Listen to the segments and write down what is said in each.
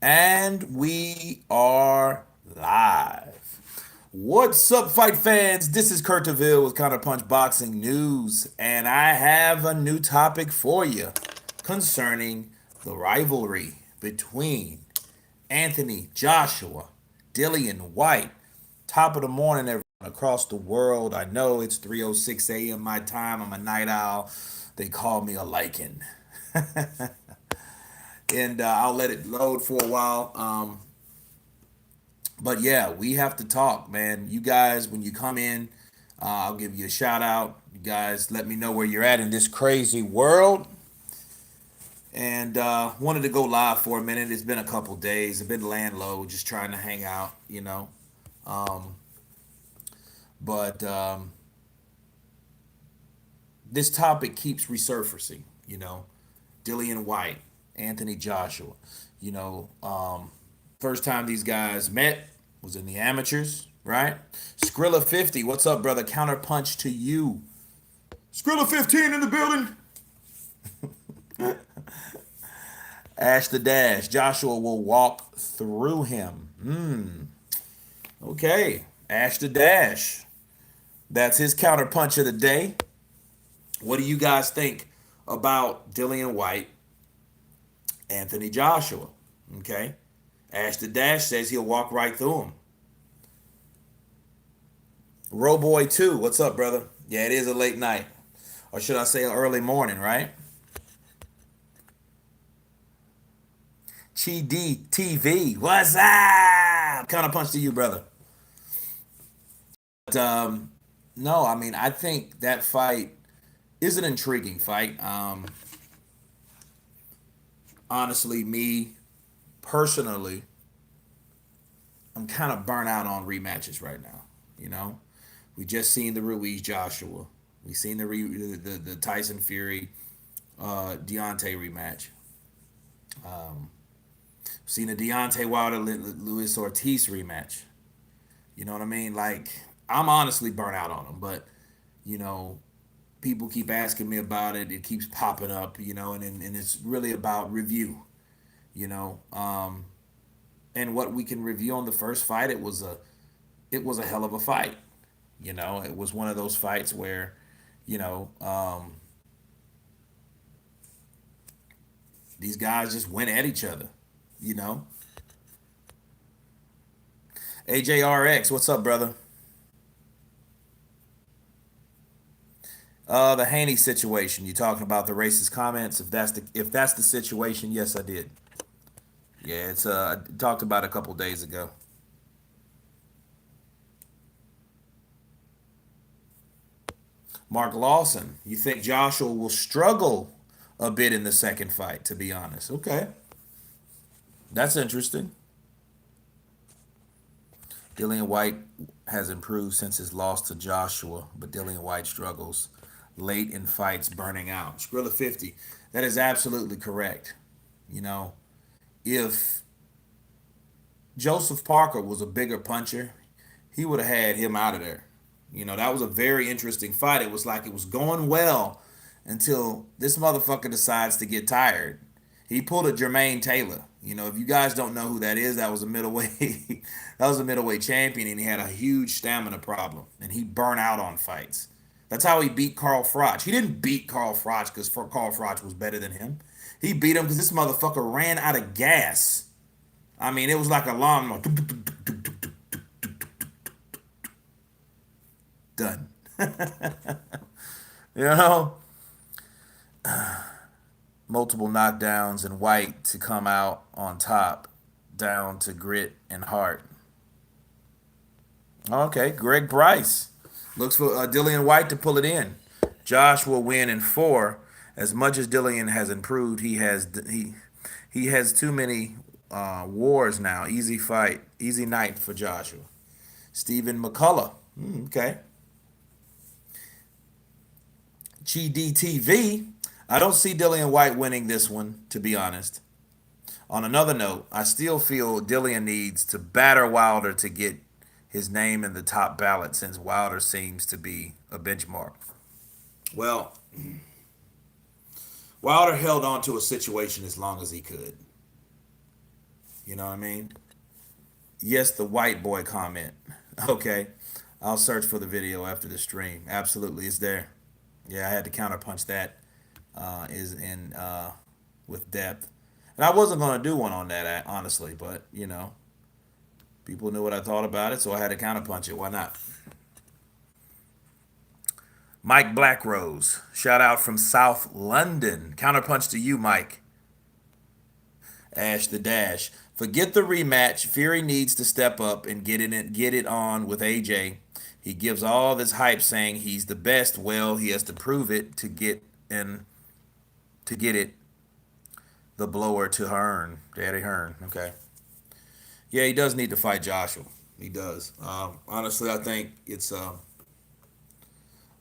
And we are live. What's up, fight fans? This is Kurt DeVille with Counterpunch Boxing News, and I have a new topic for you concerning the rivalry between Anthony Joshua, Dillian Whyte. Top of the morning, everyone across the world. I know it's 3:06 a.m. my time. I'm a night owl. They call me a lichen. And I'll let it load for a while. But yeah, we have to talk, man. You guys, when you come in, I'll give you a shout out. You guys, let me know where you're at in this crazy world. And wanted to go live for a minute. It's been a couple days. I've been laying low, just trying to hang out. Um, but this topic keeps resurfacing. Dillian Whyte, Anthony Joshua. You know, um, First time these guys met was in the amateurs, right? Skrilla 50, what's up, brother? Counterpunch to you. Skrilla 15 in the building. Ash the Dash. Joshua will walk through him. Okay. Ash the Dash. That's his counterpunch of the day. What do you guys think about Dillian Whyte, Anthony Joshua? Okay. Ash the Dash says he'll walk right through him. Roboy 2, what's up, brother? Yeah, it is a late night. Or should I say an early morning, right? Chi D TV, what's up? Counterpunch to you, brother. But no, I mean, I think that fight is an intriguing fight. Honestly, me personally, I'm kind of burnt out on rematches right now. You know, we just seen the Ruiz Joshua, we seen the Tyson Fury Deontay rematch. Seen the Deontay Wilder Luis Ortiz rematch. You know what I mean? Like, I'm honestly burnt out on them, but you know, people keep asking me about it. It keeps popping up, and it's really about review. You know, and what we can review on the first fight, it was a hell of a fight. It was one of those fights where, you know, these guys just went at each other. You know, AJRX, what's up, brother? The Haney situation. You talking about the racist comments? If that's the situation, yes, I did. Yeah, it's I talked about it a couple days ago. Mark Lawson, you think Joshua will struggle a bit in the second fight? To be honest, okay, that's interesting. Dillian Whyte has improved since his loss to Joshua, but Dillian Whyte struggles late in fights, burning out. Skrilla 50, that is absolutely correct. You know, if Joseph Parker was a bigger puncher, he would have had him out of there. That was a very interesting fight. It was like it was going well until this motherfucker decides to get tired. He pulled a Jermaine Taylor. If you guys don't know who that is, that was a middleweight that was a middleweight champion, and he had a huge stamina problem, and he burnt out on fights. That's how he beat Carl Froch. He didn't beat Carl Froch because Carl Froch was better than him. He beat him because this motherfucker ran out of gas. I mean, it was like a lawnmower. Done. You know, multiple knockdowns and Whyte to come out on top, down to grit and heart. Okay, Greg Price looks for Dillian Whyte to pull it in. Josh will win in four. As much as Dillian has improved, he has too many wars now. Easy fight, easy night for Joshua. Stephen McCullough. Okay. GDTV. I don't see Dillian Whyte winning this one, to be honest. On another note, I still feel Dillian needs to batter Wilder to get his name in the top ballot since Wilder seems to be a benchmark. Well, Wilder held on to a situation as long as he could. You know what I mean? Yes, the white boy comment. Okay. I'll search for the video after the stream. Absolutely, it's there. Yeah, I had to counterpunch that. Is in with depth, and I wasn't gonna do one on that honestly, but people knew what I thought about it, so I had to counterpunch it. Why not? Mike Blackrose, shout out from South London. Counterpunch to you, Mike. Ash the Dash. Forget the rematch. Fury needs to step up and get it on with AJ. He gives all this hype saying he's the best. Well, he has to prove it to get it the blower to Hearn. Daddy Hearn. Okay. Yeah, he does need to fight Joshua. He does. Honestly, I think it's a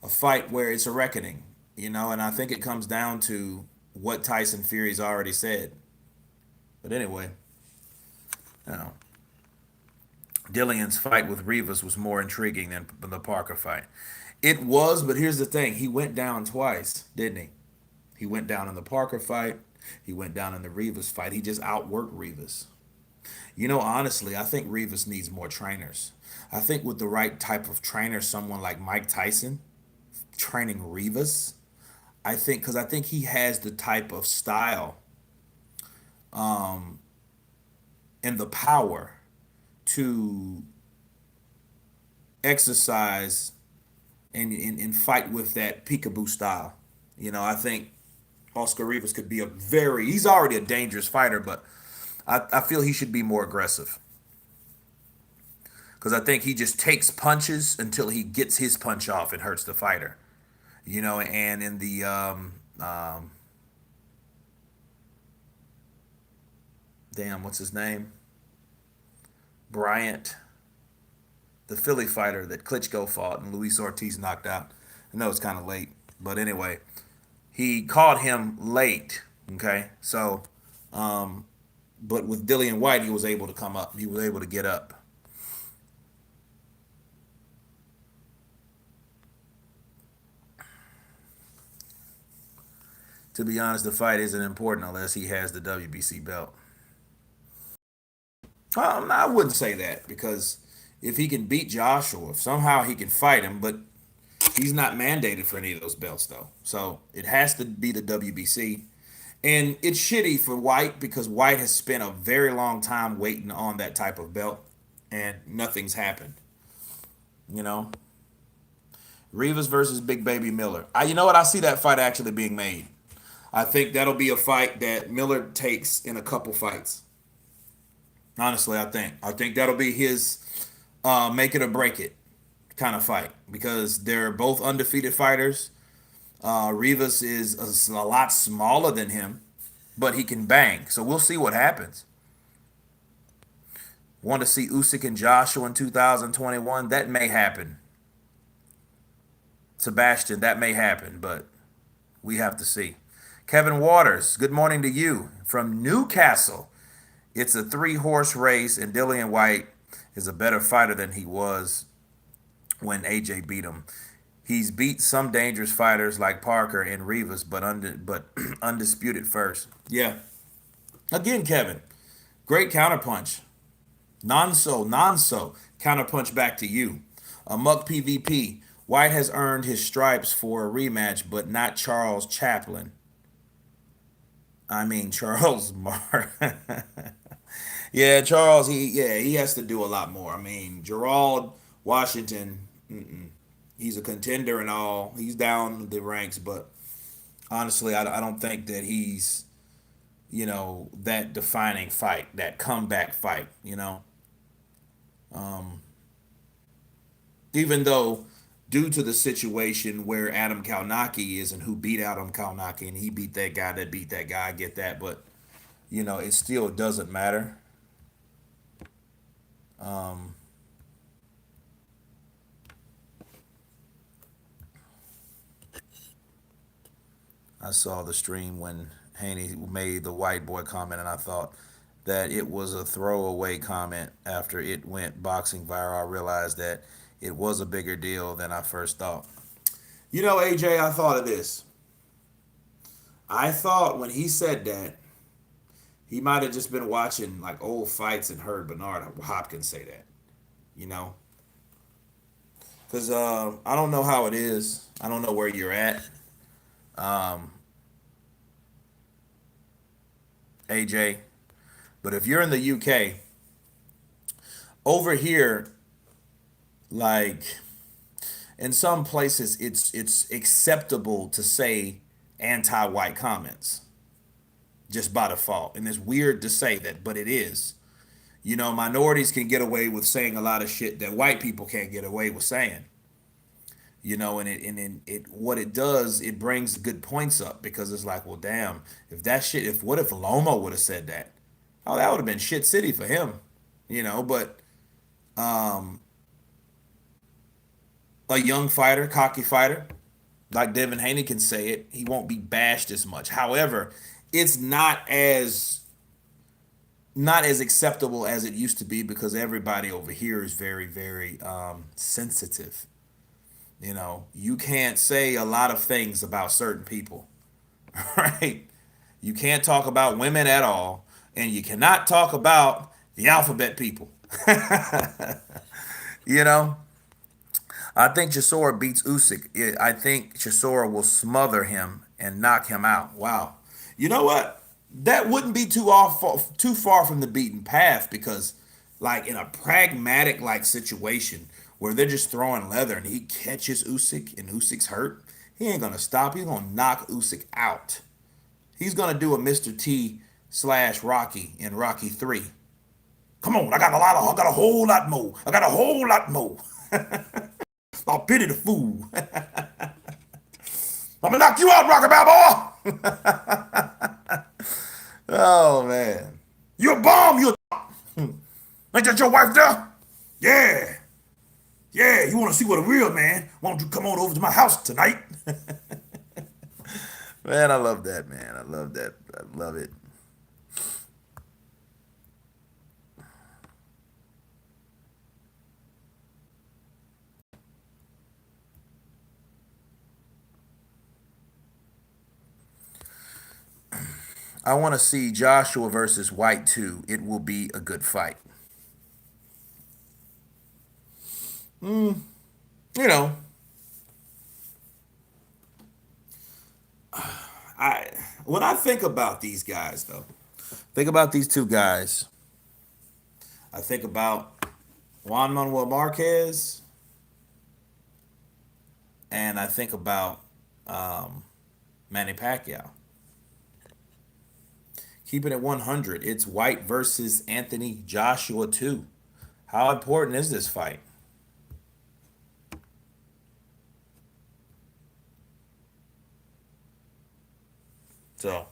fight where it's a reckoning, and I think it comes down to what Tyson Fury's already said. But anyway, you know, Dillion's fight with Rivas was more intriguing than the Parker fight. It was, but here's the thing: he went down twice, didn't he? He went down in the Parker fight. He went down in the Rivas fight. He just outworked Rivas. Honestly, I think Rivas needs more trainers. I think with the right type of trainer, someone like Mike Tyson training Rivas, I think he has the type of style and the power to exercise and fight with that peekaboo style. I think Oscar Rivas could be he's already a dangerous fighter, but I feel he should be more aggressive. Because I think he just takes punches until he gets his punch off and hurts the fighter. And in the damn, what's his name? Bryant, the Philly fighter that Klitschko fought and Luis Ortiz knocked out. I know it's kind of late, but anyway, he caught him late. Okay, so, but with Dillian Whyte, he was able to come up. He was able to get up. To be honest, the fight isn't important unless he has the WBC belt. I wouldn't say that because if he can beat Joshua, if somehow he can fight him, but he's not mandated for any of those belts though. So it has to be the WBC. And it's shitty for Whyte because Whyte has spent a very long time waiting on that type of belt and nothing's happened. You know? Rivas versus Big Baby Miller. You know what? I see that fight actually being made. I think that'll be a fight that Miller takes in a couple fights. Honestly, I think that'll be his make it or break it kind of fight because they're both undefeated fighters. Rivas is a lot smaller than him, but he can bang. So we'll see what happens. Want to see Usyk and Joshua in 2021? That may happen. Sebastian, that may happen, but we have to see. Kevin Waters, good morning to you from Newcastle. It's a three-horse race, and Dillian Whyte is a better fighter than he was when AJ beat him. He's beat some dangerous fighters like Parker and Rivas, but undisputed first. Yeah. Again, Kevin, great counterpunch. Non-so. Counterpunch back to you. Muck PvP. Whyte has earned his stripes for a rematch, but not Charles Chaplin. I mean Charles Mark. Yeah, Charles. He has to do a lot more. I mean Gerald Washington. He's a contender and all. He's down the ranks, but honestly, I don't think that he's that defining fight, that comeback fight. Even though due to the situation where Adam Kalnaki is and who beat Adam Kalnaki and he beat that guy that beat that guy, I get that, but it still doesn't matter. Um, I saw the stream when Haney made the white boy comment, and I thought that it was a throwaway comment. After it went boxing viral, I realized that it was a bigger deal than I first thought. AJ, I thought of this. I thought when he said that, He might have just been watching like old fights and heard Bernard Hopkins say that. You know, because I don't know how it is. I don't know where you're at, um, AJ. But if you're in the UK, over here, like in some places, it's acceptable to say anti-white comments just by default, and it's weird to say that, but it is. You know, minorities can get away with saying a lot of shit that white people can't get away with saying. You know, and it what it does, it brings good points up because it's like, well, damn, if that shit, if what if Lomo would have said that? Oh, that would have been shit city for him. You know, but um, a young fighter, cocky fighter, like Devin Haney can say it, he won't be bashed as much. However, it's not as acceptable as it used to be because everybody over here is very, very sensitive. You know, you can't say a lot of things about certain people, right? You can't talk about women at all, and you cannot talk about the alphabet people. You know, I think Chisora beats Usyk. I think Chisora will smother him and knock him out. Wow. You know what? That wouldn't be too far from the beaten path because, like in a pragmatic like situation where they're just throwing leather and he catches Usyk and Usyk's hurt, he ain't gonna stop. He's gonna knock Usyk out. He's gonna do a Mr. T slash Rocky in Rocky 3. Come on, I got a whole lot more. I got a whole lot more. I'll pity the fool. I'm gonna knock you out, Rocky Balboa. Oh man, you a bomb. You ain't that your wife there? Yeah, yeah. You want to see what a real man? Why don't you come on over to my house tonight? Man, I love that, man. I love that. I love it. I want to see Joshua versus Whyte too. It will be a good fight. You know, I when I think about these guys though, think about these two guys. I think about Juan Manuel Marquez, and I think about um, Manny Pacquiao. Keeping it 100, it's Whyte versus Anthony Joshua too. How important is this fight? So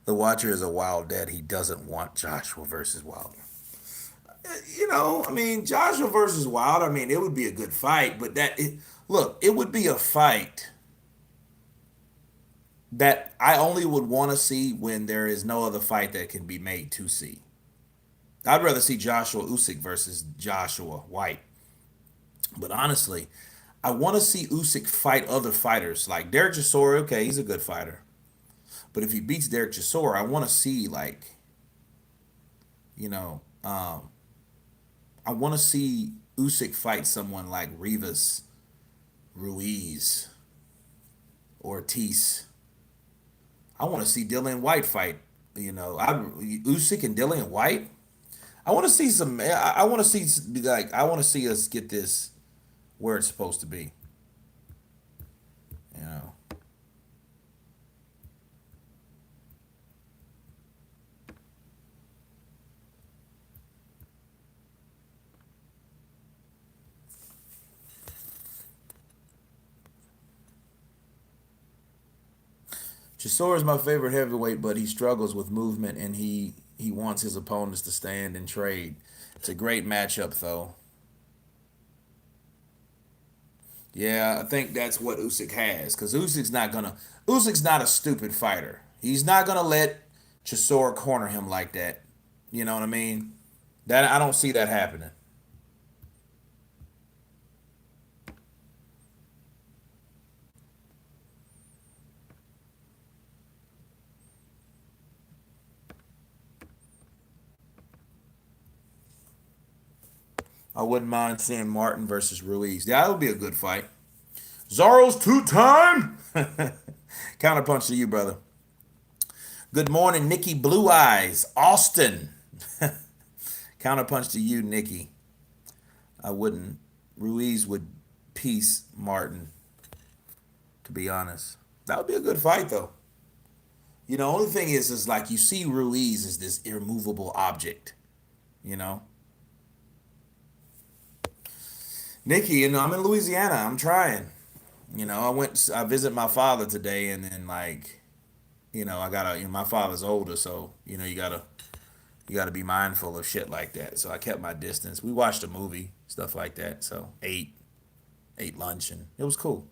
the Watcher is a wild dad. He doesn't want Joshua versus Wilder. You know, I mean, Joshua versus Wilder. I mean, it would be a good fight, but look, it would be a fight that I only would want to see when there is no other fight that can be made to see. I'd rather see Joshua Usyk versus Joshua Whyte. But honestly, I want to see Usyk fight other fighters like Derek Chisora. Okay, he's a good fighter, but if he beats Derek Chisora, I want to see like you know, I want to see Usyk fight someone like Rivas, Ruiz, Ortiz. I want to see Dylan White fight. Usyk and Dylan White. I want to see some. I want to see like I want to see us get this where it's supposed to be. You know, Chisora is my favorite heavyweight, but he struggles with movement and he wants his opponents to stand and trade. It's a great matchup, though. Yeah, I think that's what Usyk has, because Usyk's not a stupid fighter. He's not gonna let Chisora corner him like that. You know what I mean? That I don't see that happening. I wouldn't mind seeing Martin versus Ruiz. That would be a good fight. Zorro's two-time. Counterpunch to you, brother. Good morning, Nikki Blue Eyes, Austin. Counterpunch to you, Nikki. I wouldn't. Ruiz would piece Martin, to be honest. That would be a good fight, though. Only thing is like you see Ruiz as this immovable object. You know, Nikki. I'm in Louisiana. I'm trying. I visit my father today, and then like, I gotta. My father's older, so you gotta be mindful of shit like that. So I kept my distance. We watched a movie, stuff like that. So ate lunch, and it was cool.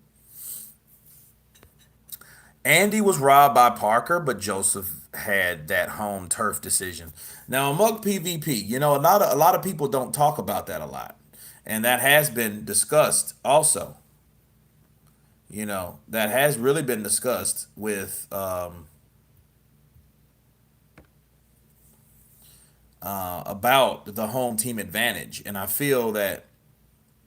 Andy was robbed by Parker, but Joseph had that home turf decision. Now among PvP, a lot of people don't talk about that a lot, and that has been discussed also. That has really been discussed with about the home team advantage, and I feel that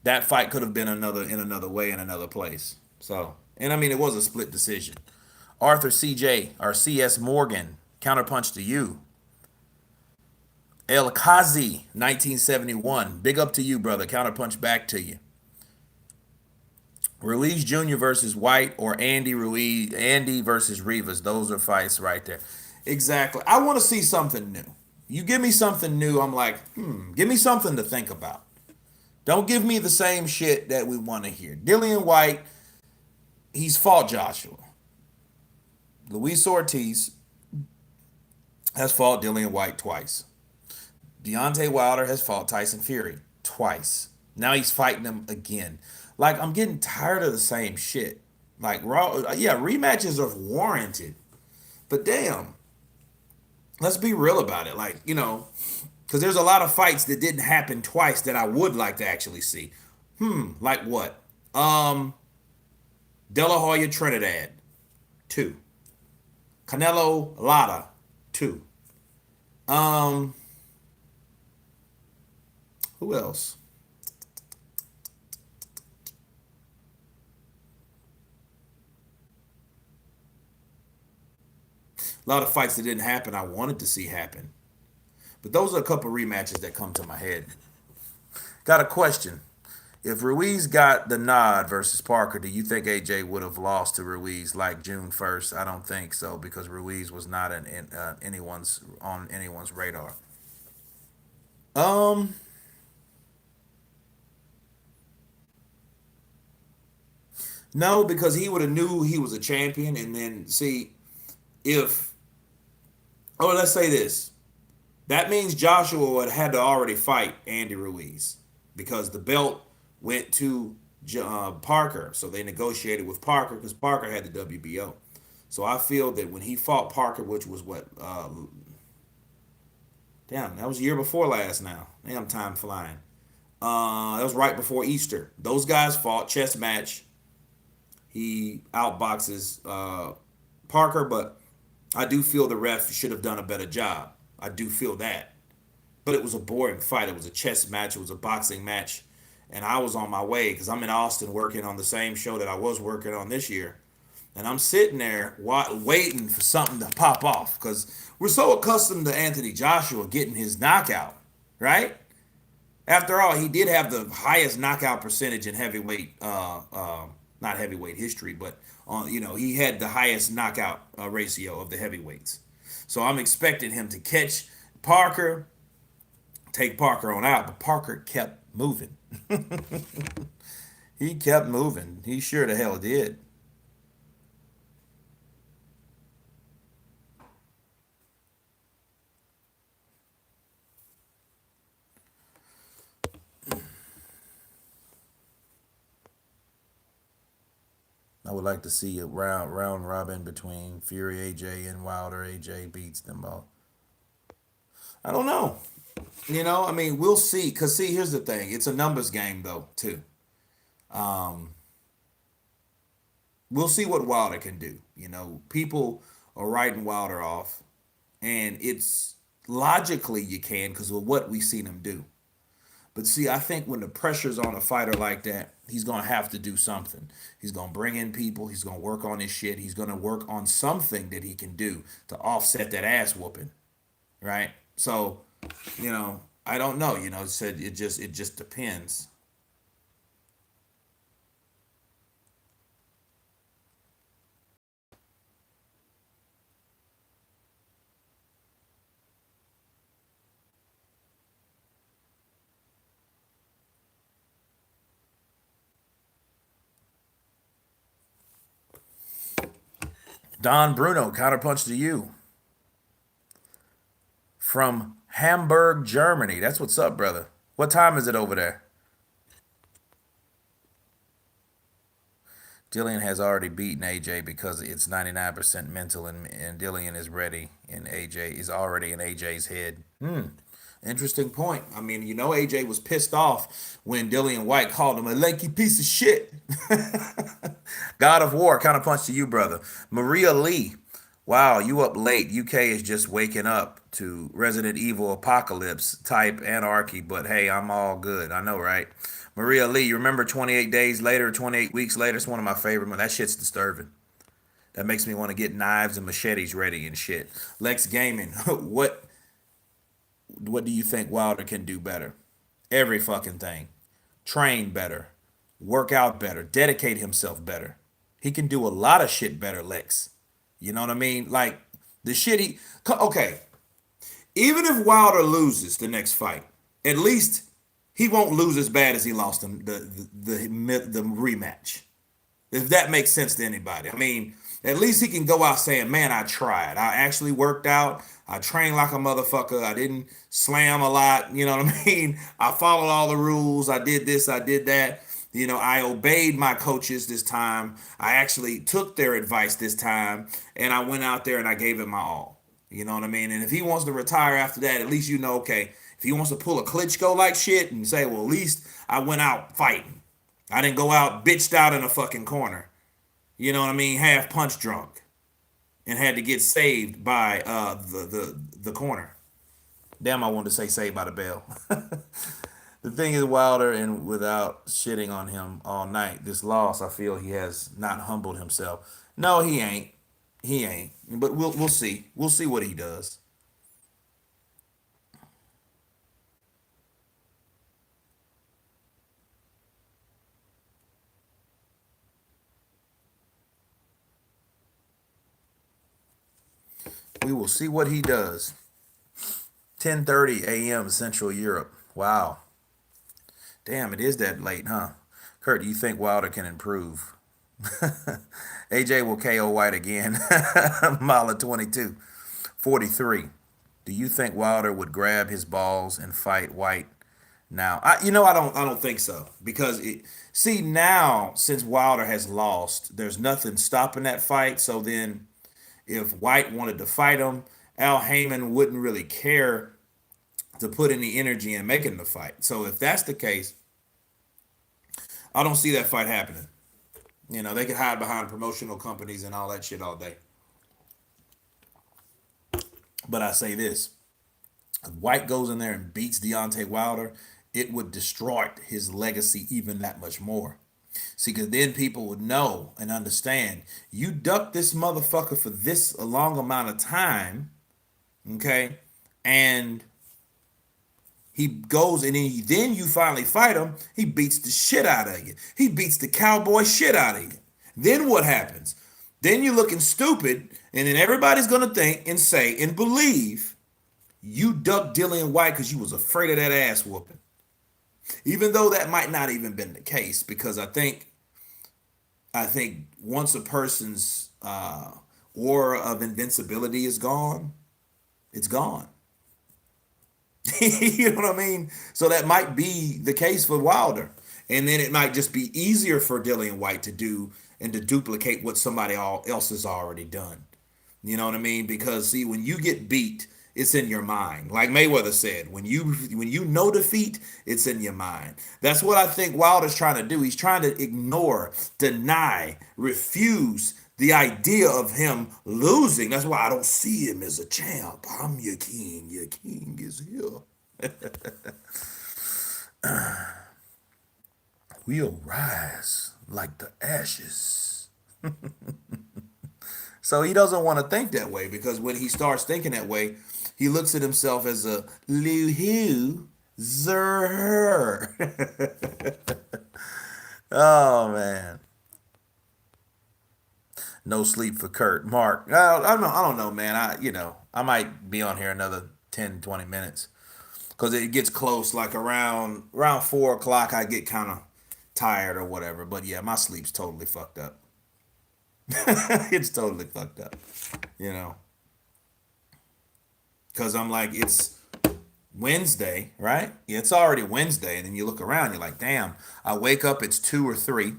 that fight could have been another way in another place. So, and I mean, it was a split decision. Arthur CJ or CS Morgan, counterpunch to you. El Kazi, 1971. Big up to you, brother. Counterpunch back to you. Ruiz Jr. versus Whyte or Andy versus Rivas. Those are fights right there. Exactly. I want to see something new. You give me something new, I'm like, give me something to think about. Don't give me the same shit that we want to hear. Dillian Whyte, he's fought Joshua. Luis Ortiz has fought Dillian Whyte twice. Deontay Wilder has fought Tyson Fury twice. Now he's fighting him again. Like, I'm getting tired of the same shit. Like, yeah, rematches are warranted. But damn, let's be real about it. Like, because there's a lot of fights that didn't happen twice that I would like to actually see. Like what? De La Hoya Trinidad, two. Canelo Lada, two. Um, who else? A lot of fights that didn't happen I wanted to see happen. But those are a couple rematches that come to my head. Got a question. If Ruiz got the nod versus Parker, do you think AJ would have lost to Ruiz like June 1st? I don't think so because Ruiz was not anyone's radar. Um, no, because he would have knew he was a champion, and then see if let's say this. That means Joshua would have had to already fight Andy Ruiz because the belt went to Parker. So they negotiated with Parker because Parker had the WBO. So I feel that when he fought Parker, which was what, damn, that was a year before last now. Damn, time flying. That was right before Easter. Those guys fought chess match. He outboxes Parker, but I do feel the ref should have done a better job. I do feel that. But it was a boring fight. It was a chess match. It was a boxing match. And I was on my way because I'm in Austin working on the same show that I was working on this year. And I'm sitting there waiting for something to pop off because we're so accustomed to Anthony Joshua getting his knockout, right? After all, he did have the highest knockout percentage in heavyweight, not heavyweight history, but he had the highest knockout ratio of the heavyweights. So I'm expecting him to catch Parker, take Parker on out, but Parker kept moving. He kept moving. He sure the hell did. I would like to see a round robin between Fury AJ and Wilder. AJ beats them both. I don't know. I mean, we'll see. Cause see, here's the thing. It's a numbers game though, too. Um, we'll see what Wilder can do. People are writing Wilder off, and it's logically you can because of what we've seen him do. But see, I think when the pressure's on a fighter like that, he's gonna have to do something. He's gonna bring in people. He's gonna work on his shit. He's gonna work on something that he can do to offset that ass whooping, right? So, I don't know. Said it just depends. Don Bruno counterpunch to you from Hamburg, Germany. That's what's up, brother. What time is it over there? Dillian has already beaten AJ because it's 99% mental, and Dillian is ready, and AJ is already in AJ's head. Interesting point. I mean, AJ was pissed off when Dillian Whyte called him a lanky piece of shit. God of War, kind of punch to you, brother. Maria Lee, wow, you up late. UK is just waking up to Resident Evil apocalypse type anarchy, but hey, I'm all good. I know, right? Maria Lee, you remember 28 days later, 28 weeks later? It's one of my favorite. That shit's disturbing. That makes me want to get knives and machetes ready and shit. Lex Gaming, what do you think Wilder can do better? Every fucking thing. Train better, work out better, dedicate himself better. He can do a lot of shit better, Lex. You know what I mean? Like the shit he. Okay, even if Wilder loses the next fight, at least he won't lose as bad as he lost him the rematch. If that makes sense to anybody. I mean, at least he can go out saying, man, I tried. I actually worked out. I trained like a motherfucker. I didn't slam a lot. You know what I mean? I followed all the rules. I did this. I did that. I obeyed my coaches this time. I actually took their advice this time. And I went out there and I gave it my all. You know what I mean? And if he wants to retire after that, at least okay, if he wants to pull a Klitschko like shit and say, well, at least I went out fighting. I didn't go out bitched out in a fucking corner. You know what I mean? Half punch drunk and had to get saved by the corner. Damn, I wanted to say saved by the bell. The thing is, Wilder, and without shitting on him all night, this loss, I feel he has not humbled himself. No, he ain't. He ain't. But we'll see. We'll see what he does. We will see what he does. 10:30 a.m. Central Europe. Wow. Damn, it is that late, huh? Kurt, do you think Wilder can improve? AJ will KO White again. Mala 22. 43. Do you think Wilder would grab his balls and fight White now? I don't think so because see now since Wilder has lost, there's nothing stopping that fight. So then, if White wanted to fight him, Al Heyman wouldn't really care to put any energy in making the fight. So if that's the case, I don't see that fight happening. They could hide behind promotional companies and all that shit all day. But I say this: if White goes in there and beats Deontay Wilder, it would destroy his legacy even that much more. See, because then people would know and understand you ducked this motherfucker for this a long amount of time, okay? And he goes and then you finally fight him. He beats the shit out of you. He beats the cowboy shit out of you. Then what happens? Then you're looking stupid, and then everybody's gonna think and say and believe you ducked Dillian Whyte because you was afraid of that ass whooping. Even though that might not even been the case, because I think once a person's aura of invincibility is gone, it's gone. You know what I mean? So that might be the case for Wilder. And then it might just be easier for Dillian Whyte to do and to duplicate what somebody else has already done. You know what I mean? Because see, when you get beat, it's in your mind. Like Mayweather said, when you know defeat, it's in your mind. That's what I think Wilder's trying to do. He's trying to ignore, deny, refuse the idea of him losing. That's why I don't see him as a champ. I'm your king. Your king is here. We'll rise like the ashes. So he doesn't want to think that way because when he starts thinking that way, he looks at himself as a Luhu Zer. Oh man, no sleep for Kurt. Mark, I don't know, man. I might be on here another 10, 20 minutes because it gets close. Like around 4 o'clock, I get kind of tired or whatever. But yeah, my sleep's totally fucked up. It's totally fucked up, you know, because I'm like, it's Wednesday, right? Yeah, it's already Wednesday, and then you look around, you're like, damn, I wake up, it's 2 or 3,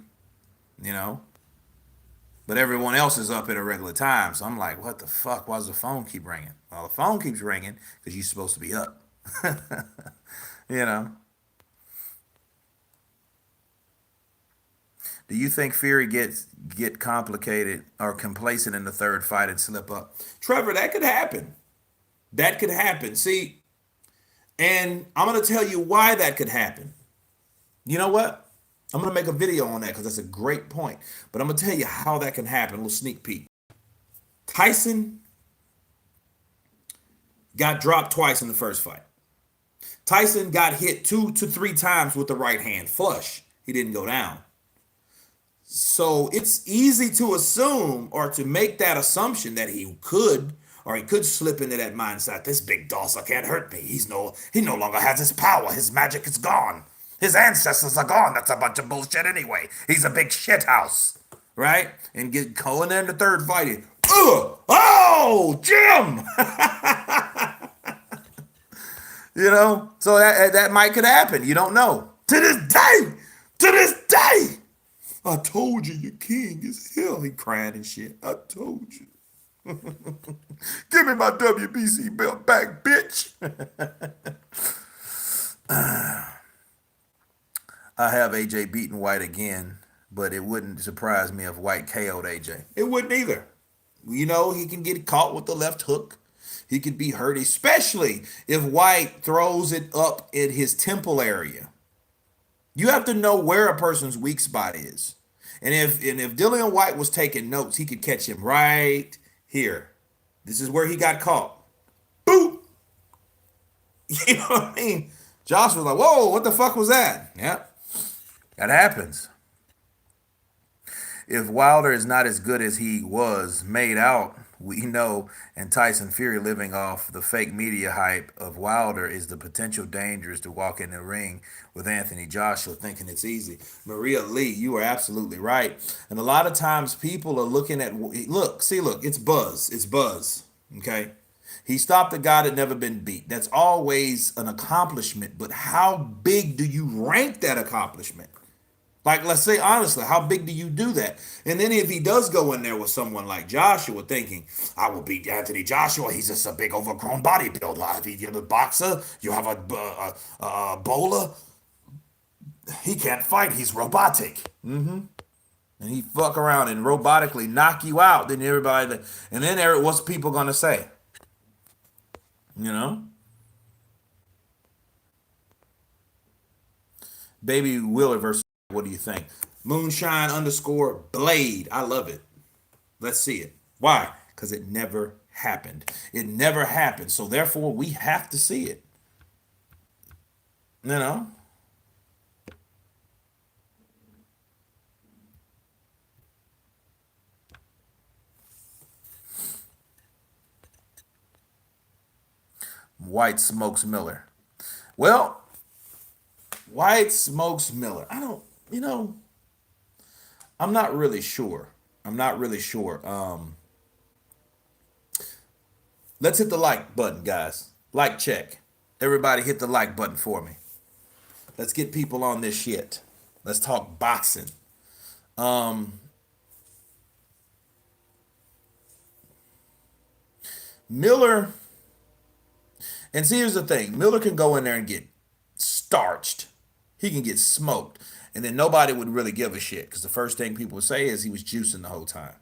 you know, but everyone else is up at a regular time. So I'm like, what the fuck? Why does the phone keep ringing? Well, the phone keeps ringing because you're supposed to be up, you know. Do you think Fury get complicated or complacent in the third fight and slip up? Trevor, that could happen. That could happen. See, and I'm going to tell you why that could happen. You know what? I'm going to make a video on that because that's a great point. But I'm going to tell you how that can happen. A little sneak peek. Tyson got dropped twice in the first fight. Tyson got hit 2 to 3 times with the right hand, flush. He didn't go down. So it's easy to assume or to make that assumption that he could slip into that mindset. This big Dawson can't hurt me. He no longer has his power. His magic is gone. His ancestors are gone. That's a bunch of bullshit anyway. He's a big shithouse, right? And get going in the third fight. Oh, Jim. So that might could happen. You don't know. To this day, I told you your king is here. He crying and shit. I told you. Give me my WBC belt back, bitch. I have AJ beating Whyte again, but it wouldn't surprise me if Whyte KO'd AJ. It wouldn't either. He can get caught with the left hook. He could be hurt, especially if Whyte throws it up in his temple area. You have to know where a person's weak spot is. And if Dillian Whyte was taking notes, he could catch him right here. This is where he got caught. Boop! You know what I mean? Josh was like, whoa, what the fuck was that? Yeah, that happens. If Wilder is not as good as he was made out, we know, and Tyson Fury living off the fake media hype of Wilder is the potential dangers to walk in the ring with Anthony Joshua thinking it's easy. Maria Lee, you are absolutely right. And a lot of times people are looking at, look, it's buzz. It's buzz. Okay? He stopped a guy that never been beat. That's always an accomplishment, but how big do you rank that accomplishment? Like, let's say honestly, how big do you do that? And then if he does go in there with someone like Joshua thinking, I will beat Anthony Joshua, he's just a big overgrown bodybuilder. If you're a boxer, you have a bowler, he can't fight, he's robotic. And he fuck around and robotically knock you out, then what's people gonna say? You know? Baby Wheeler versus, what do you think? Moonshine underscore Blade. I love it. Let's see it. Why? Because it never happened. It never happened. So therefore, we have to see it. You know? Whyte smokes Miller. Well, Whyte smokes Miller. I don't, you know, I'm not really sure. I'm not really sure. Let's hit the like button, guys. Like check. Everybody hit the like button for me. Let's get people on this shit. Let's talk boxing. Miller, and see, here's the thing: Miller can go in there and get starched. He can get smoked, and then nobody would really give a shit because the first thing people would say is he was juicing the whole time.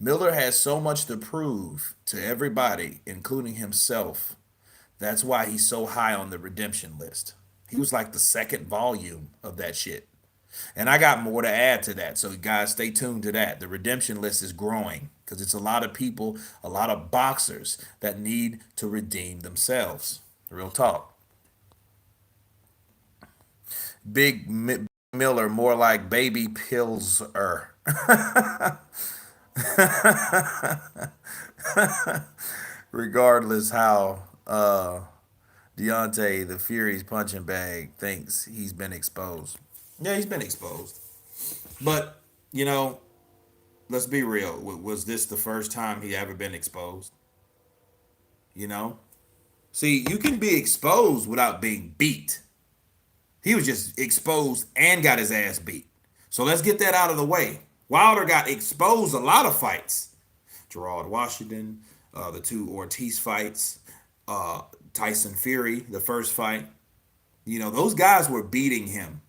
Miller has so much to prove to everybody, including himself. That's why he's so high on the redemption list. He was like the second volume of that shit. And I got more to add to that. So, guys, stay tuned to that. The redemption list is growing because it's a lot of people, a lot of boxers that need to redeem themselves. Real talk. Big Miller, more like baby Pilser. Regardless how Deontay, the Fury's punching bag, thinks he's been exposed. Yeah, he's been exposed. But, you know, let's be real. Was this the first time he ever been exposed? You know? See, you can be exposed without being beat. He was just exposed and got his ass beat. So let's get that out of the way. Wilder got exposed a lot of fights. Gerard Washington, the two Ortiz fights, uh, Tyson Fury, the first fight. You know, those guys were beating him.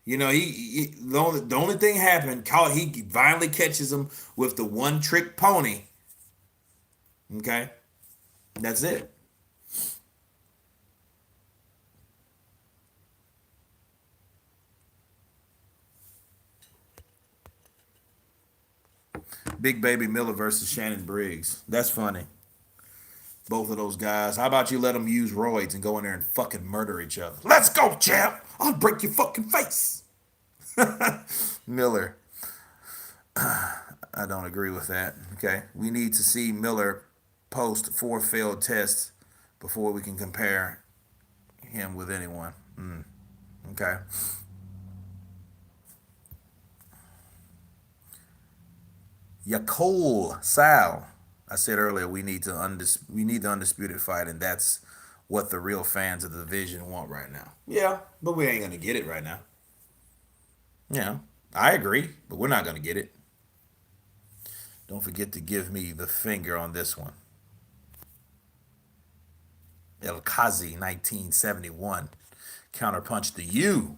You know, the only thing happened, he finally catches him with the one trick pony. Okay, that's it. Big Baby Miller versus Shannon Briggs. That's funny. Both of those guys. How about you let them use roids and go in there and fucking murder each other? Let's go, champ. I'll break your fucking face. Miller. I don't agree with that. Okay. We need to see Miller post four failed tests before we can compare him with anyone. Okay. Yakol Sal. I said earlier we need the undisputed fight, and that's what the real fans of the division want right now. Yeah, but we ain't gonna get it right now. Yeah, I agree, but we're not gonna get it. Don't forget to give me the finger on this one. El Kazi, 1971. Counterpunch to you.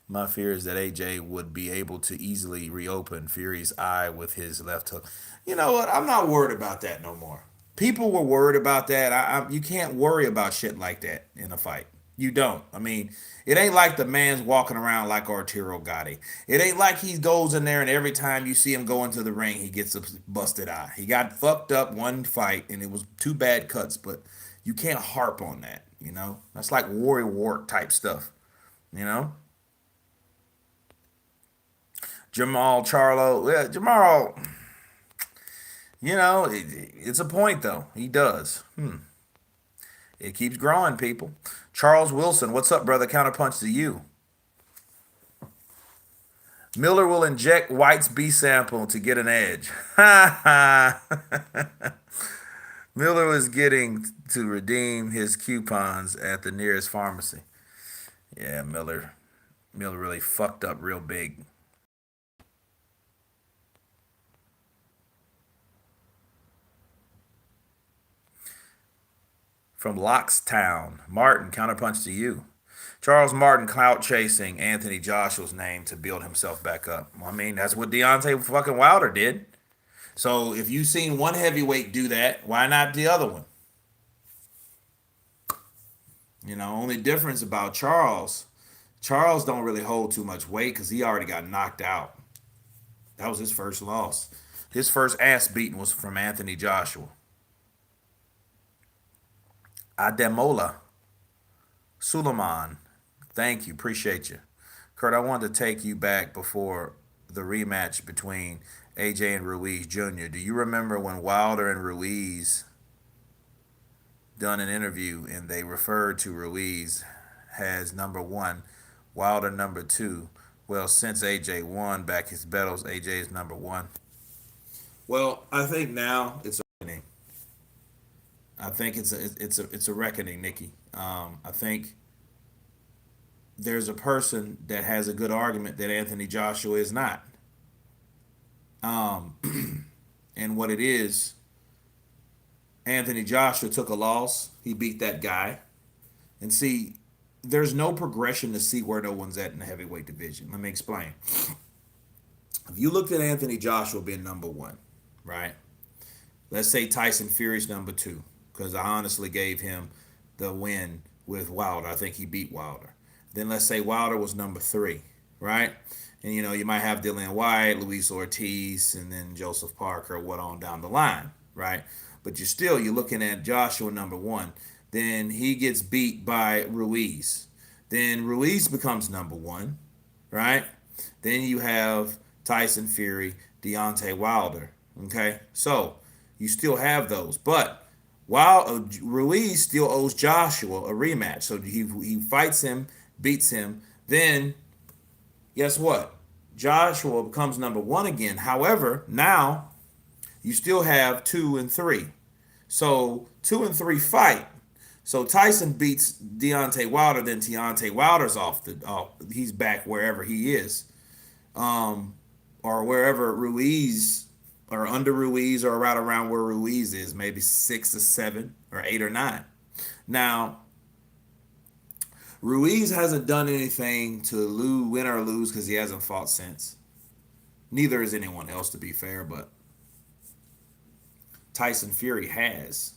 My fear is that AJ would be able to easily reopen Fury's eye with his left hook. You know what? I'm not worried about that no more. People were worried about that. You can't worry about shit like that in a fight. You don't. I mean, it ain't like the man's walking around like Arturo Gotti. It ain't like he goes in there and every time you see him go into the ring, he gets a busted eye. He got fucked up one fight and it was two bad cuts, but you can't harp on that. You know, that's like Warrior Wart type stuff. You know, Jamal Charlo. Yeah, Jamal. You know, it's a point though. He does. It keeps growing, people. Charles Wilson, what's up, brother? Counterpunch to you. Miller will inject Whyte's B sample to get an edge. Ha ha. Miller was getting to redeem his coupons at the nearest pharmacy. Yeah, Miller really fucked up real big. From Lockstown, Martin, counterpunch to you. Charles Martin clout chasing Anthony Joshua's name to build himself back up. I mean, that's what Deontay fucking Wilder did. So if you've seen one heavyweight do that, why not the other one? You know, only difference about Charles don't really hold too much weight because he already got knocked out. That was his first loss. His first ass beating was from Anthony Joshua. Ademola Suleiman, thank you, appreciate you. Kurt, I wanted to take you back before the rematch between AJ and Ruiz Jr. Do you remember when Wilder and Ruiz done an interview and they referred to Ruiz as number one, Wilder number two? Well, since AJ won back his battles, AJ is number one. Well, I think now it's a reckoning. I think it's a reckoning, Nikki. I think there's a person that has a good argument that Anthony Joshua is not. And what it is, Anthony Joshua took a loss. He beat that guy. And see, there's no progression to see where no one's at in the heavyweight division. Let me explain. If you looked at Anthony Joshua being number one, right? Let's say Tyson Fury's number two, because I honestly gave him the win with Wilder. I think he beat Wilder. Then let's say Wilder was number three, right? And you might have Dillian Whyte, Luis Ortiz, and then Joseph Parker, what on down the line, right? But you're looking at Joshua number one. Then he gets beat by Ruiz. Then Ruiz becomes number one, right? Then you have Tyson Fury, Deontay Wilder. Okay, so you still have those, but while Ruiz still owes Joshua a rematch, so he fights him, beats him. Then guess what? Joshua becomes number one again. However, now you still have two and three. So two and three fight. So Tyson beats Deontay Wilder, then Deontay Wilder's he's back wherever he is, um, or wherever Ruiz, or under Ruiz, or right around where Ruiz is, maybe 6 or 7 or 8 or 9. Now Ruiz hasn't done anything to win or lose because he hasn't fought since. Neither is anyone else, to be fair, but Tyson Fury has,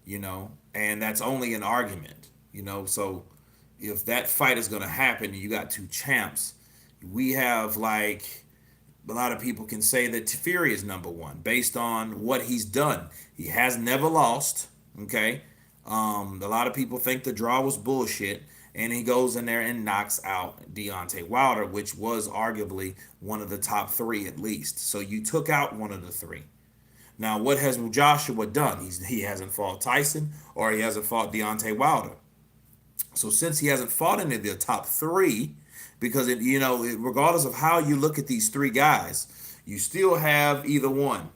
and that's only an argument. So if that fight is going to happen and you got two champs, we have like a lot of people can say that Fury is number one based on what he's done. He has never lost. Okay. A lot of people think the draw was bullshit, and he goes in there and knocks out Deontay Wilder, which was arguably one of the top three at least. So you took out one of the three. Now, what has Joshua done? He hasn't fought Tyson, or he hasn't fought Deontay Wilder. So since he hasn't fought any of the top three, because regardless of how you look at these three guys, you still have either one.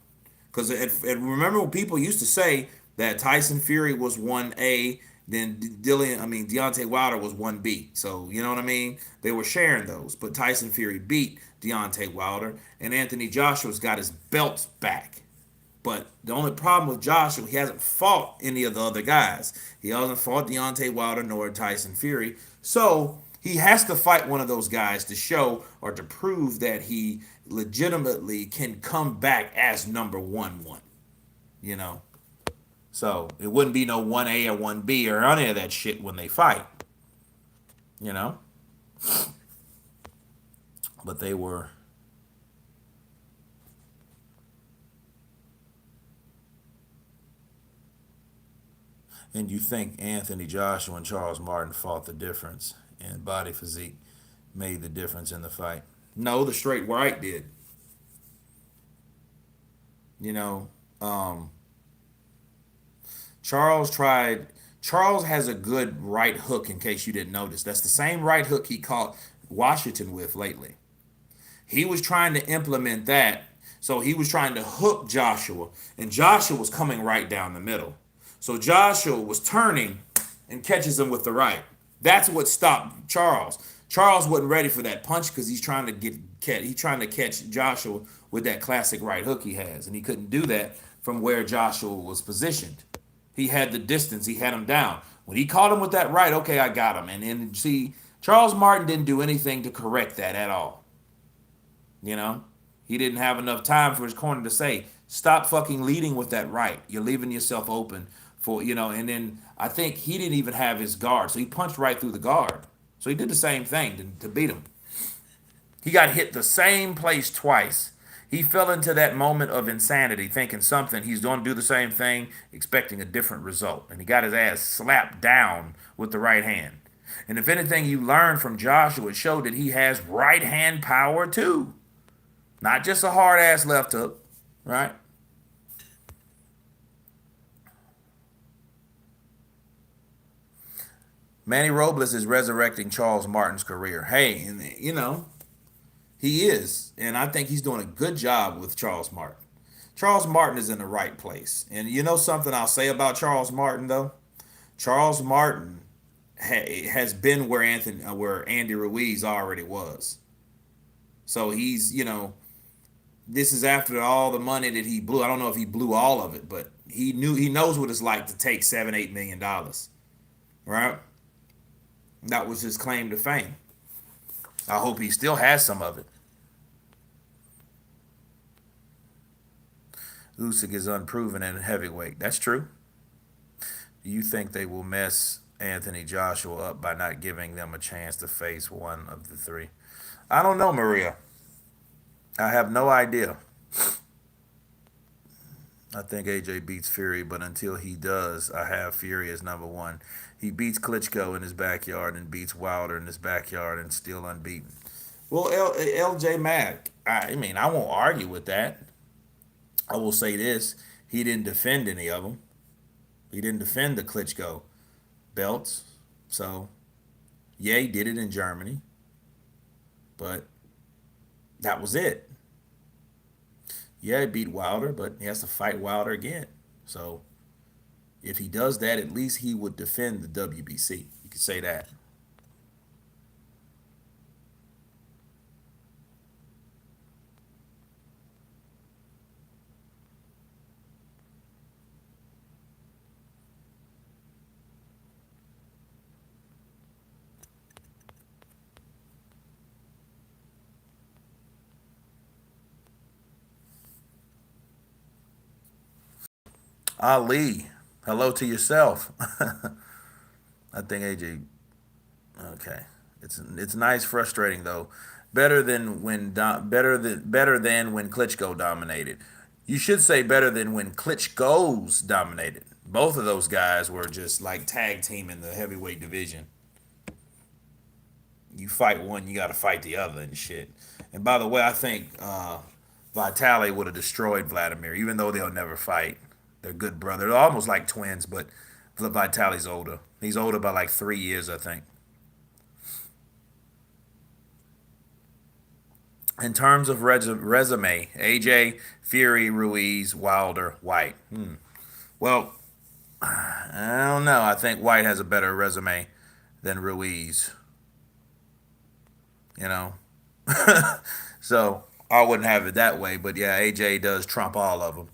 Because remember when people used to say that Tyson Fury was 1A, then Deontay Wilder was 1B. So you know what I mean? They were sharing those, but Tyson Fury beat Deontay Wilder, and Anthony Joshua's got his belt back. But the only problem with Joshua, he hasn't fought any of the other guys. He hasn't fought Deontay Wilder nor Tyson Fury. So he has to fight one of those guys to show or to prove that he legitimately can come back as number one. You know? So it wouldn't be no 1A or 1B or any of that shit when they fight. You know? But they were. And you think Anthony Joshua and Charles Martin fought the difference, and body physique made the difference in the fight? No, the straight right did. You know, um, Charles tried. Charles has a good right hook, in case you didn't notice. That's the same right hook he caught Washington with lately. He was trying to implement that. So he was trying to hook Joshua, and Joshua was coming right down the middle. So Joshua was turning and catches him with the right. That's what stopped Charles. Charles wasn't ready for that punch because he's trying to catch Joshua with that classic right hook he has, and he couldn't do that from where Joshua was positioned. He had the distance. He had him down. When he caught him with that right, okay, I got him. And then see, Charles Martin didn't do anything to correct that at all. You know, he didn't have enough time for his corner to say, stop fucking leading with that right. You're leaving yourself open for. And then I think he didn't even have his guard. So he punched right through the guard. So he did the same thing to beat him. He got hit the same place twice. He fell into that moment of insanity, thinking something, he's going to do the same thing, expecting a different result. And he got his ass slapped down with the right hand. And if anything you learn from Joshua, it showed that he has right hand power too. Not just a hard ass left hook, right? Manny Robles is resurrecting Charles Martin's career. Hey, and he is. And I think he's doing a good job with Charles Martin. Charles Martin is in the right place. And you know something I'll say about Charles Martin though? Charles Martin has been where Andy Ruiz already was. So he's, This is after all the money that he blew. I don't know if he blew all of it, but he knows what it's like to take $7, $8 million, right? That was his claim to fame. I hope he still has some of it. Usyk is unproven in heavyweight. That's true. Do you think they will mess Anthony Joshua up by not giving them a chance to face one of the three? I don't know, Maria. I have no idea. I think AJ beats Fury, but until he does, I have Fury as number one. He beats Klitschko in his backyard and beats Wilder in his backyard and still unbeaten. Well, LJ Mack, I mean, I won't argue with that. I will say this: he didn't defend any of them. He didn't defend the Klitschko belts. So, yeah, he did it in Germany, but that was it. Yeah, he beat Wilder, but he has to fight Wilder again. So, if he does that, at least he would defend the WBC. You could say that. Ali, hello to yourself. I think AJ. Okay, it's nice, frustrating though. Better than when Klitschko dominated. You should say better than when Klitschko's dominated. Both of those guys were just like tag team in the heavyweight division. You fight one, you got to fight the other and shit. And by the way, I think Vitali would have destroyed Vladimir, even though they'll never fight. They're good brothers. They're almost like twins, but Vitali's older. He's older by like 3 years, I think. In terms of resume, AJ, Fury, Ruiz, Wilder, Whyte. Well, I don't know. I think Whyte has a better resume than Ruiz. You know, so I wouldn't have it that way. But yeah, AJ does trump all of them.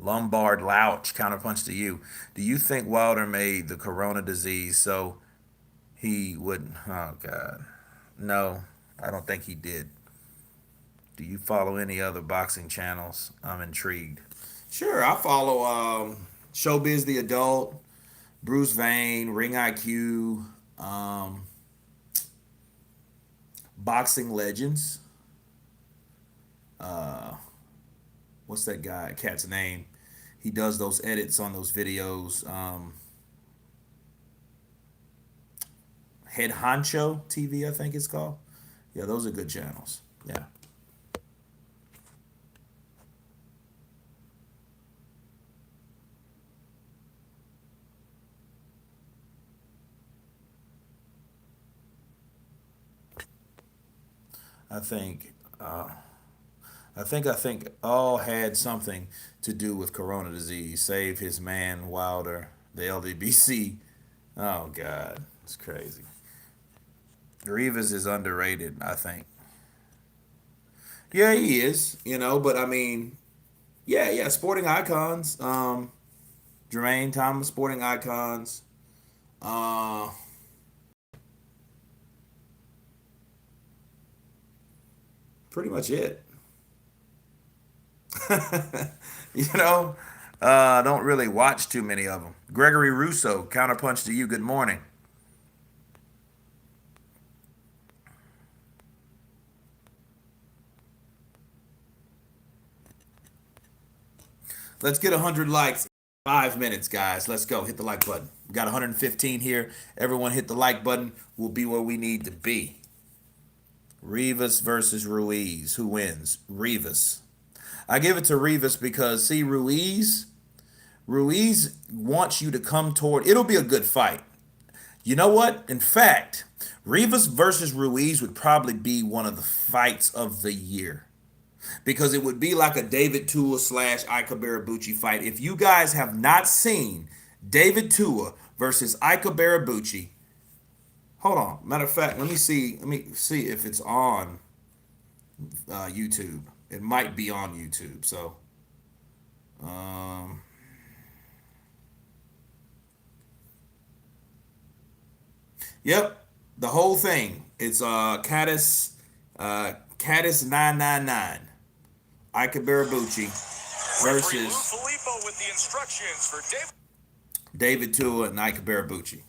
Lombard Louch, counterpunch to you. Do you think Wilder made the corona disease so he would? Oh God, no, I don't think he did. Do you follow any other boxing channels? I'm intrigued. Sure, I follow Showbiz the Adult, Bruce Vane, Ring IQ, um, Boxing Legends. Uh, what's that guy? Cat's name? He does those edits on those videos. Head Honcho TV, I think it's called. Yeah, those are good channels. Yeah, I think. I think all had something to do with corona disease. Save his man Wilder, the LDBC. Oh God, it's crazy. Rivas is underrated, I think. Yeah, he is. But I mean, yeah, yeah, sporting icons. Jermaine Thomas, sporting icons. Uh, Pretty much it. you know, I don't really watch too many of them. Gregory Russo, counterpunch to you. Good morning. Let's get 100 likes. 5 minutes, guys. Let's go. Hit the like button. We got 115 here. Everyone hit the like button. We'll be where we need to be. Rivas versus Ruiz. Who wins? Rivas. I give it to Rivas because, see, Ruiz wants you to come toward. It'll be a good fight. You know what? In fact, Rivas versus Ruiz would probably be one of the fights of the year because it would be like a David Tua slash Ika Barabucci fight. If you guys have not seen David Tua versus Ika Barabucci, Hold on. Matter of fact, let me see. Let me see if it's on YouTube. It might be on YouTube. So, um, yep, the whole thing. It's Caddis 999 Ika Barabucci versus David Tua and Ika Barabucci.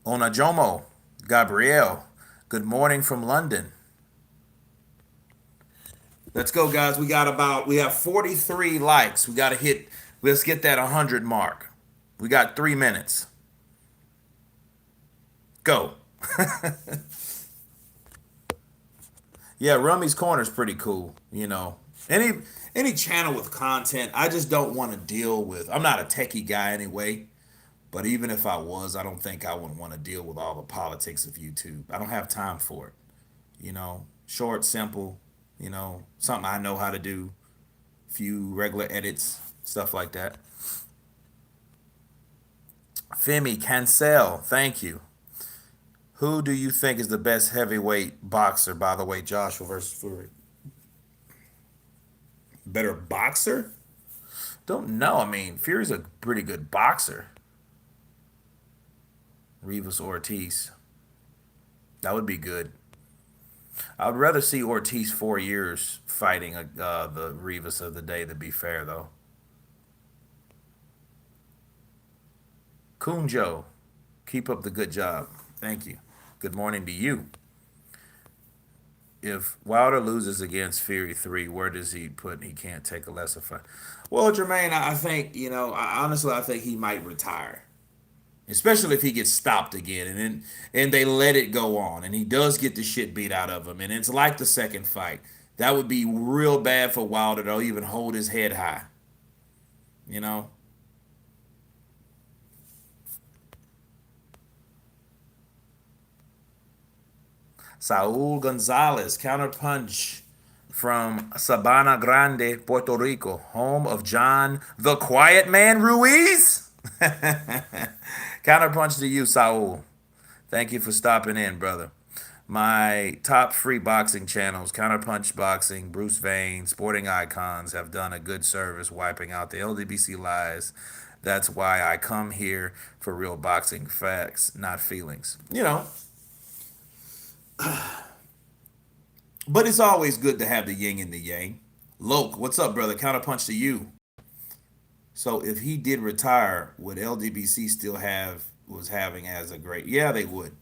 Onajomo, Gabrielle, good morning from London. Let's go, guys. We have 43 likes. Let's get that 100 mark. We got 3 minutes. Go. Yeah, Rummy's Corner is pretty cool. Any channel with content, I just don't want to deal with. I'm not a techie guy anyway, but even if I was, I don't think I would want to deal with all the politics of YouTube. I don't have time for it. Short, simple, something I know how to do, few regular edits, stuff like that. Femi Cancel, thank you. Who do you think is the best heavyweight boxer, by the way, Joshua versus Fury? Better boxer? Don't know. I mean, Fury's a pretty good boxer. Rivas Ortiz. That would be good. I'd rather see Ortiz 4 years fighting the Rivas of the day, to be fair, though. Kunjo, keep up the good job. Thank you. Good morning to you. If Wilder loses against Fury 3, where does he put? He can't take a lesser fight. Well, Jermaine, I think honestly, I think he might retire, especially if he gets stopped again, and they let it go on, and he does get the shit beat out of him, and it's like the second fight. That would be real bad for Wilder to even hold his head high. You know. Saul Gonzalez counterpunch from Sabana Grande, Puerto Rico, home of John the Quiet Man Ruiz. Counterpunch to you, Saul. Thank you for stopping in, brother. My top free boxing channels, Counterpunch Boxing, Bruce Vane, Sporting Icons, have done a good service wiping out the LDBC lies. That's why I come here for real boxing facts, not feelings. But it's always good to have the yin and the yang. Loke, what's up, brother? Counterpunch to you. So if he did retire, would LDBC still have was having as a great? Yeah, they would.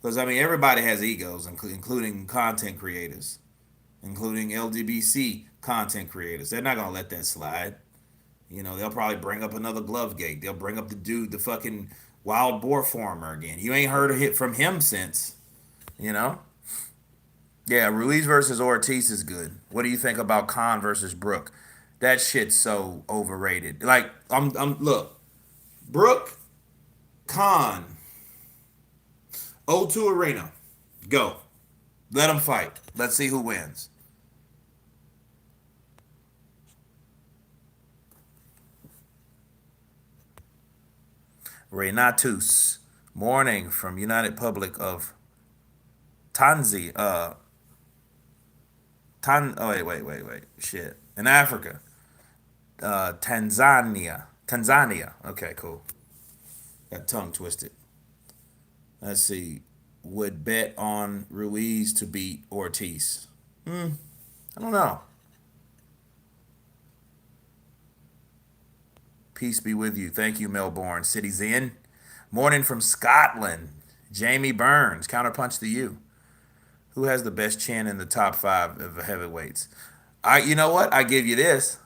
Because I mean, everybody has egos, including content creators, including LDBC content creators. They're not gonna let that slide. They'll probably bring up another glove gate. They'll bring up the dude, the fucking wild boar farmer again. You ain't heard of it from him since. You know. Yeah, Ruiz versus Ortiz is good. What do you think about Khan versus Brook? That shit's so overrated. Like, I'm look, Brook, Khan, O2 Arena, go. Let them fight. Let's see who wins. Renatus, morning from United Public of Tanzi, oh wait, shit, in Africa, Tanzania. Okay, cool. Got tongue twisted. Let's see. Would bet on Ruiz to beat Ortiz. I don't know. Peace be with you. Thank you, Melbourne. City's in. Morning from Scotland. Jamie Burns. Counterpunch to you. Who has the best chin in the top five of the heavyweights? You know what? I give you this.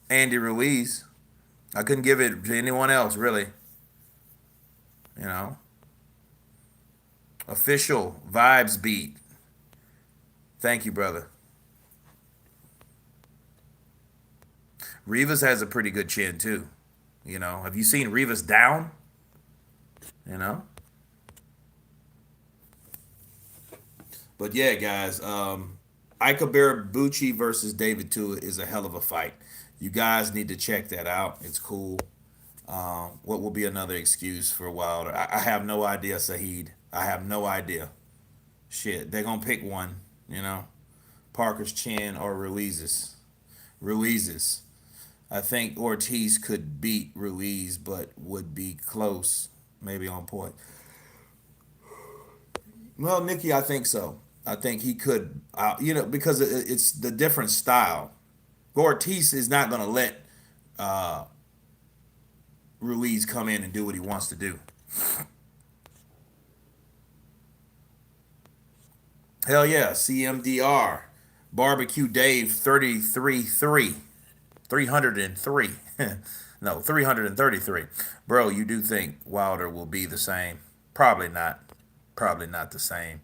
Andy Ruiz. I couldn't give it to anyone else, really. You know. Official vibes beat. Thank you, brother. Rivas has a pretty good chin too. Have you seen Rivas down? You know. But yeah, guys. Ika versus David Tua is a hell of a fight. You guys need to check that out. It's cool. What will be another excuse for Wilder? I have no idea, Saeed. I have no idea. Shit, they're gonna pick one. You know, Parker's chin or Ruiz's. Ruiz's. I think Ortiz could beat Ruiz, but would be close, maybe on point. Well, Nikki, I think so. I think he could, because it's the different style. Ortiz is not going to let Ruiz come in and do what he wants to do. Hell yeah, CMDR. Barbecue Dave 33-3. 303. No, 333. Bro, you do think Wilder will be the same? Probably not. Probably not the same.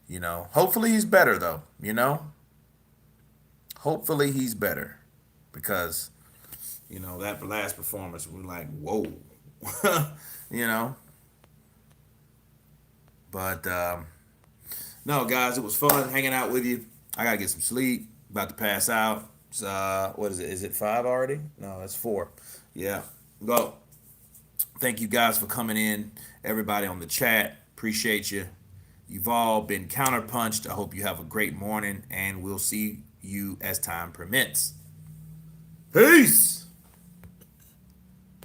Hopefully he's better though, Hopefully he's better because, that last performance was like, whoa. you know. But no, guys, it was fun hanging out with you. I gotta get some sleep. About to pass out. It's, what is it? Is it 5 already? No, that's 4. Yeah, go. Thank you guys for coming in. Everybody on the chat, appreciate you. You've all been counterpunched. I hope you have a great morning, and we'll see you as time permits. Peace.